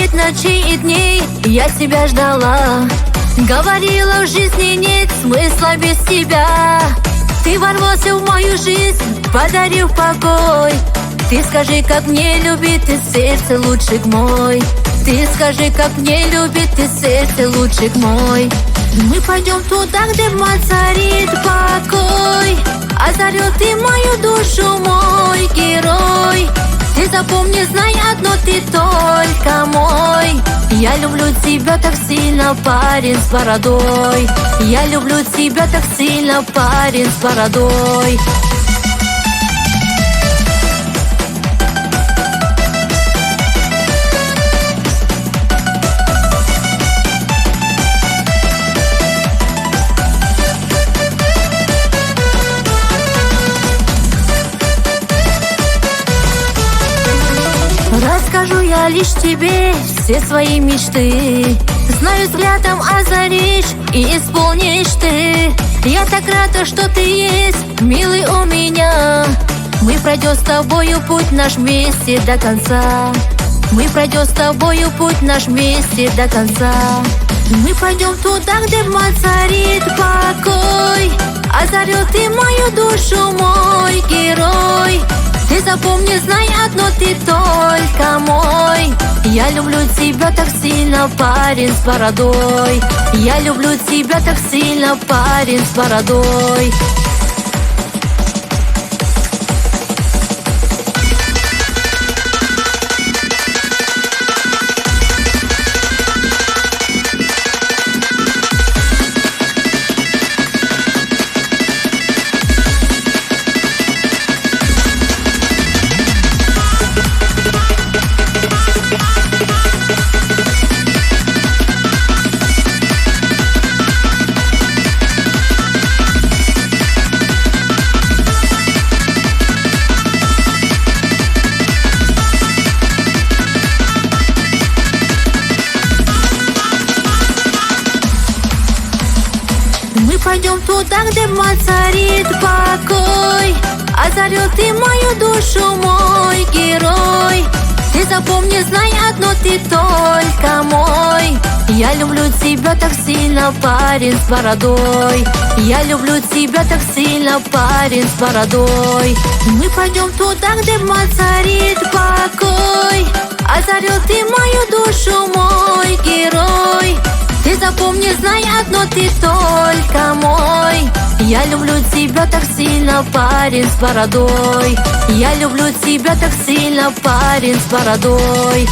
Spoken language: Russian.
хватит ночей и дней, я тебя ждала. Говорила, в жизни нет смысла без тебя. Ты ворвался в мою жизнь, подарив покой. Ты скажи, как мне любит и сердце лучик мой. Ты скажи, как мне любит и сердце лучик мой. Мы пойдем туда, где царит покой. Озарил ты мою душу, мой герой. Ты запомни, знай одно, ты только мой. Я люблю тебя так сильно, парень с бородой. Я люблю тебя так сильно, парень с бородой. Расскажу я лишь тебе все свои мечты. Знаю, взглядом озаришь и исполнишь ты. Я так рада, что ты есть, милый, у меня. Мы пройдем с тобою путь наш вместе до конца. Мы пройдем с тобою путь наш вместе до конца. Мы пойдем туда, где царит покой. Озарил ты мою душу, мой герой. Ты запомни, знай одно, ты только мой. Я люблю тебя так сильно, парень с бородой. Я люблю тебя так сильно, парень с бородой. Мы пойдем туда, где царит покой. Озарил ты мою душу, мой герой. Ты запомни, знай одно, ты только мой. Я люблю тебя так сильно, парень с бородой. Я люблю тебя так сильно, парень с бородой. Мы пойдем туда, где царит покой. Озарил ты мою душу, мой герой. Ты запомни, знай одно, ты только мой. Я люблю тебя так сильно, парень с бородой. Я люблю тебя так сильно, парень с бородой.